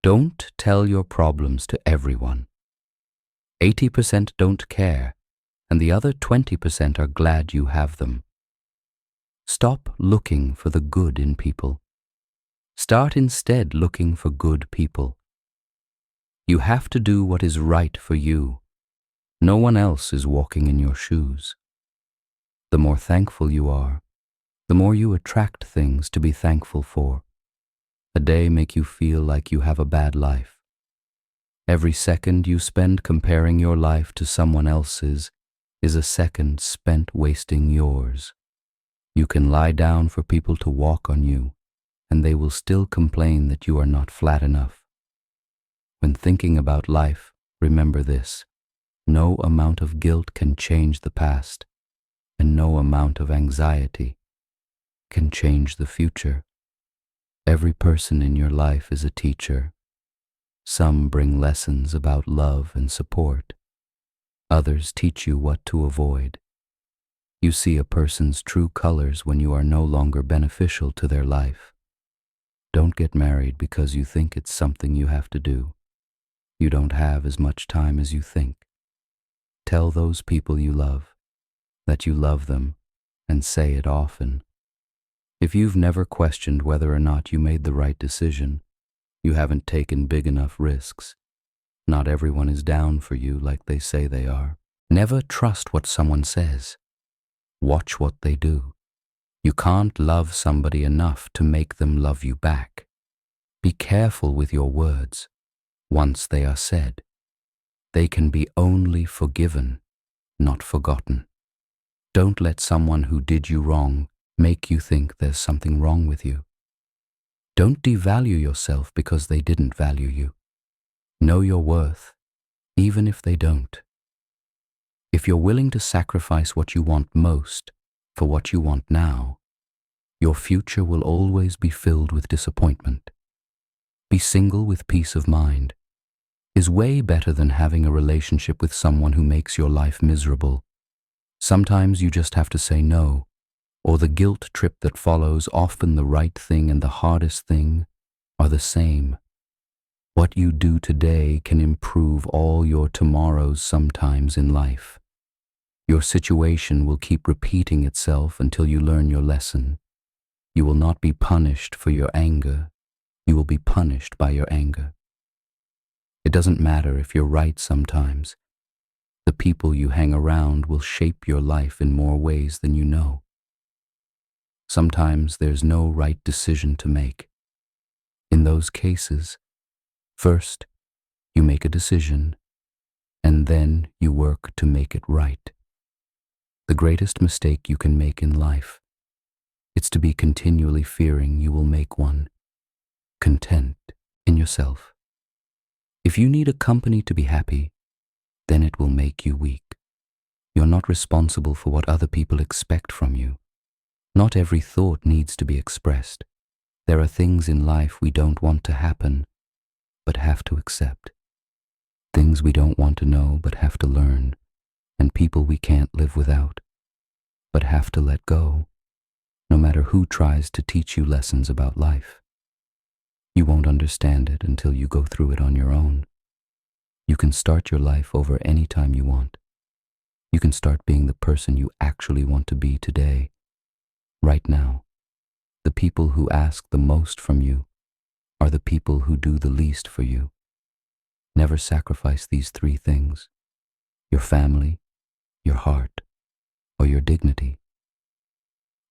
Don't tell your problems to everyone. 80% don't care, and the other 20% are glad you have them. Stop looking for the good in people. Start instead looking for good people. You have to do what is right for you. No one else is walking in your shoes. The more thankful you are, the more you attract things to be thankful for. A day make you feel like you have a bad life. Every second you spend comparing your life to someone else's is a second spent wasting yours. You can lie down for people to walk on you, and they will still complain that you are not flat enough. When thinking about life, remember this: no amount of guilt can change the past, and no amount of anxiety can change the future. Every person in your life is a teacher. Some bring lessons about love and support. Others teach you what to avoid. You see a person's true colors when you are no longer beneficial to their life. Don't get married because you think it's something you have to do. You don't have as much time as you think. Tell those people you love that you love them, and say it often. If you've never questioned whether or not you made the right decision, you haven't taken big enough risks. Not everyone is down for you like they say they are. Never trust what someone says. Watch what they do. You can't love somebody enough to make them love you back. Be careful with your words. Once they are said, they can be only forgiven, not forgotten. Don't let someone who did you wrong make you think there's something wrong with you. Don't devalue yourself because they didn't value you. Know your worth, even if they don't. If you're willing to sacrifice what you want most for what you want now, your future will always be filled with disappointment. Be single with peace of mind is way better than having a relationship with someone who makes your life miserable. Sometimes you just have to say no, or the guilt trip that follows. Often the right thing and the hardest thing are the same. What you do today can improve all your tomorrows sometimes in life. Your situation will keep repeating itself until you learn your lesson. You will not be punished for your anger. You will be punished by your anger. It doesn't matter if you're right sometimes. The people you hang around will shape your life in more ways than you know. Sometimes there's no right decision to make. In those cases, first, you make a decision, and then you work to make it right. The greatest mistake you can make in life, it's to be continually fearing you will make one. Content in yourself. If you need a company to be happy, then it will make you weak. You're not responsible for what other people expect from you. Not every thought needs to be expressed. There are things in life we don't want to happen, but have to accept. Things we don't want to know, but have to learn. And people we can't live without, but have to let go, no matter who tries to teach you lessons about life. You won't understand it until you go through it on your own. You can start your life over any time you want. You can start being the person you actually want to be today, right now. The people who ask the most from you are the people who do the least for you. Never sacrifice these three things: your family, your heart, or your dignity.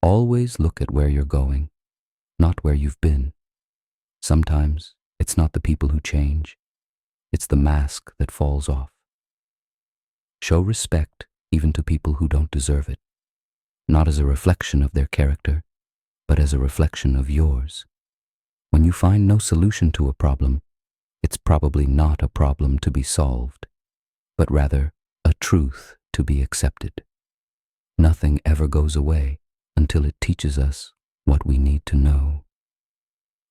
Always look at where you're going, not where you've been. Sometimes it's not the people who change, it's the mask that falls off. Show respect even to people who don't deserve it, not as a reflection of their character, but as a reflection of yours. When you find no solution to a problem, it's probably not a problem to be solved, but rather a truth to be accepted. Nothing ever goes away until it teaches us what we need to know.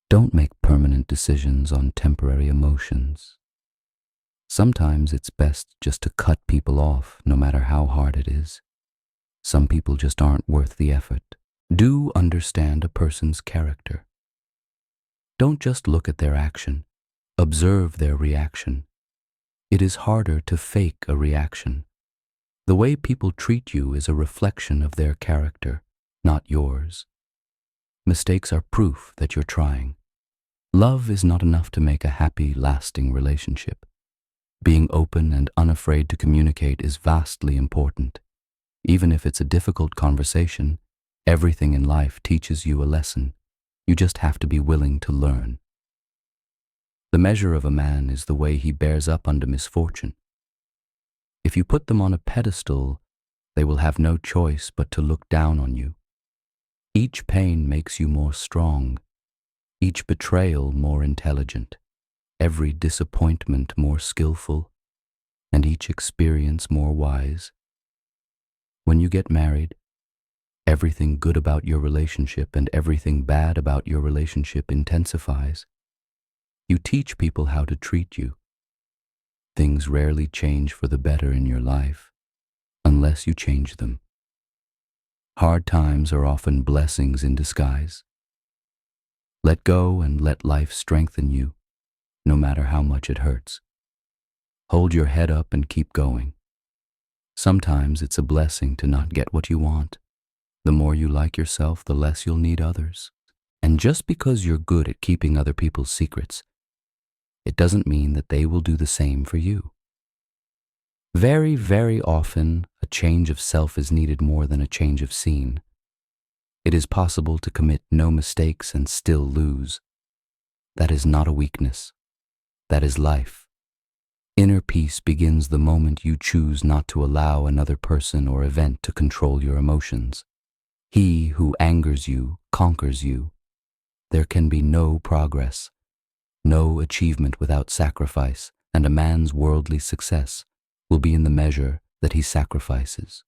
Don't make permanent decisions on temporary emotions. Sometimes it's best just to cut people off, no matter how hard it is. Some people just aren't worth the effort. Do understand a person's character. Don't just look at their action, Observe their reaction. It is harder to fake a reaction. The way people treat you is a reflection of their character, not yours. Mistakes are proof that you're trying. Love is not enough to make a happy, lasting relationship. Being open and unafraid to communicate is vastly important. Even if it's a difficult conversation, everything in life teaches you a lesson. You just have to be willing to learn. The measure of a man is the way he bears up under misfortune. If you put them on a pedestal, they will have no choice but to look down on you. Each pain makes you more strong, each betrayal more intelligent, every disappointment more skillful, and each experience more wise. When you get married, everything good about your relationship and everything bad about your relationship intensifies. You teach people how to treat you. Things rarely change for the better in your life, unless you change them. Hard times are often blessings in disguise. Let go and let life strengthen you, no matter how much it hurts. Hold your head up and keep going. Sometimes it's a blessing to not get what you want. The more you like yourself, the less you'll need others. And just because you're good at keeping other people's secrets, it doesn't mean that they will do the same for you. Very, very often, a change of self is needed more than a change of scene. It is possible to commit no mistakes and still lose. That is not a weakness. That is life. Inner peace begins the moment you choose not to allow another person or event to control your emotions. He who angers you conquers you. There can be no progress, no achievement without sacrifice, and a man's worldly success will be in the measure that he sacrifices.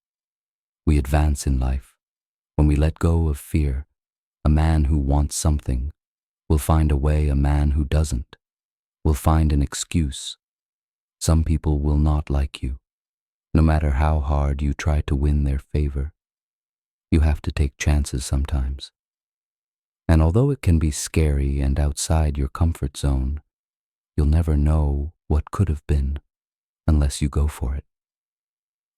We advance in life when we let go of fear. A man who wants something will find a way. A man who doesn't will find an excuse. Some people will not like you, no matter how hard you try to win their favor. You have to take chances sometimes. And although it can be scary and outside your comfort zone, you'll never know what could have been unless you go for it.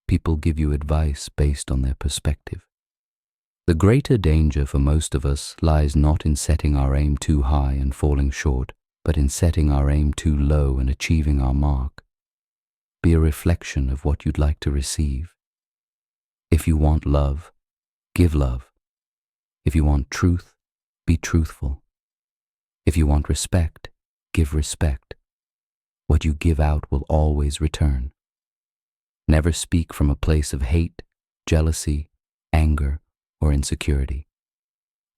People give you advice based on their perspective. The greater danger for most of us lies not in setting our aim too high and falling short, but in setting our aim too low and achieving our mark. Be a reflection of what you'd like to receive. If you want love, give love. If you want truth, be truthful. If you want respect, give respect. What you give out will always return. Never speak from a place of hate, jealousy, anger, or insecurity.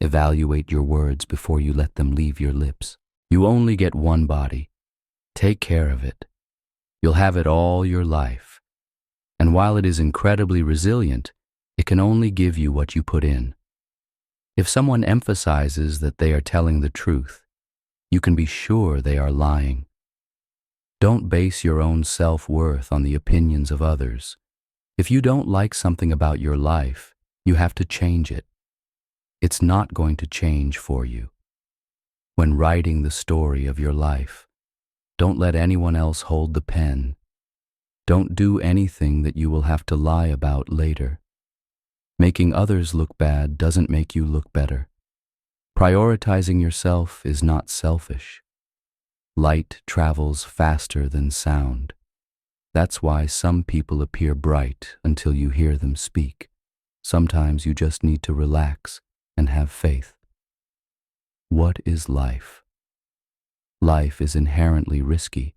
Evaluate your words before you let them leave your lips. You only get one body. Take care of it. You'll have it all your life. And while it is incredibly resilient, it can only give you what you put in. If someone emphasizes that they are telling the truth, you can be sure they are lying. Don't base your own self-worth on the opinions of others. If you don't like something about your life, you have to change it. It's not going to change for you. When writing the story of your life, don't let anyone else hold the pen. Don't do anything that you will have to lie about later. Making others look bad doesn't make you look better. Prioritizing yourself is not selfish. Light travels faster than sound. That's why some people appear bright until you hear them speak. Sometimes you just need to relax and have faith. What is life? Life is inherently risky.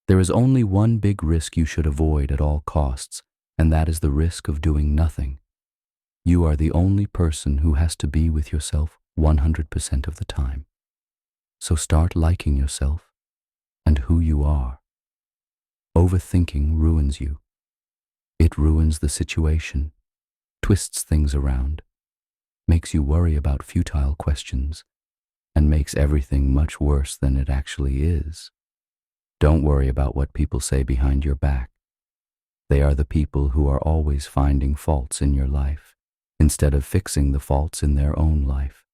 There is only one big risk you should avoid at all costs, and that is the risk of doing nothing. You are the only person who has to be with yourself 100% of the time. So start liking yourself and who you are. Overthinking ruins you. It ruins the situation, twists things around, makes you worry about futile questions, and makes everything much worse than it actually is. Don't worry about what people say behind your back. They are the people who are always finding faults in your life, instead of fixing the faults in their own life.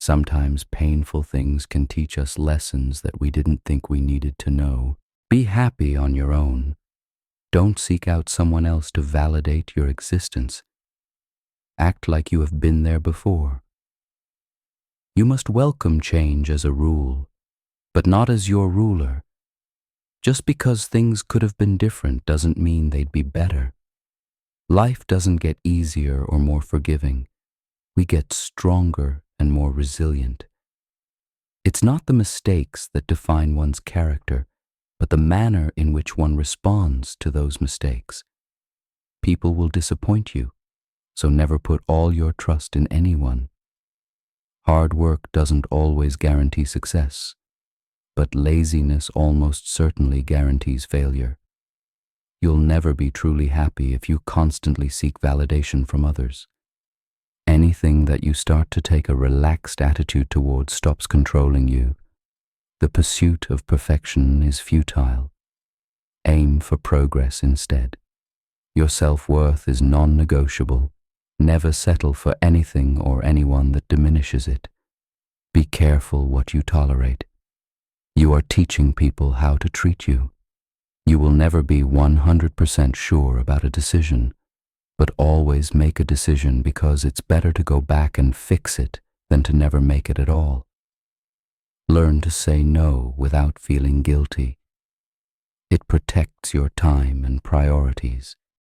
Sometimes painful things can teach us lessons that we didn't think we needed to know. Be happy on your own. Don't seek out someone else to validate your existence. Act like you have been there before. You must welcome change as a rule, but not as your ruler. Just because things could have been different doesn't mean they'd be better. Life doesn't get easier or more forgiving. We get stronger and more resilient. It's not the mistakes that define one's character, but the manner in which one responds to those mistakes. People will disappoint you, so never put all your trust in anyone. Hard work doesn't always guarantee success, but laziness almost certainly guarantees failure. You'll never be truly happy if you constantly seek validation from others. Anything that you start to take a relaxed attitude towards stops controlling you. The pursuit of perfection is futile. Aim for progress instead. Your self-worth is non-negotiable. Never settle for anything or anyone that diminishes it. Be careful what you tolerate. You are teaching people how to treat you. You will never be 100% sure about a decision, but always make a decision because it's better to go back and fix it than to never make it at all. Learn to say no without feeling guilty. It protects your time and priorities.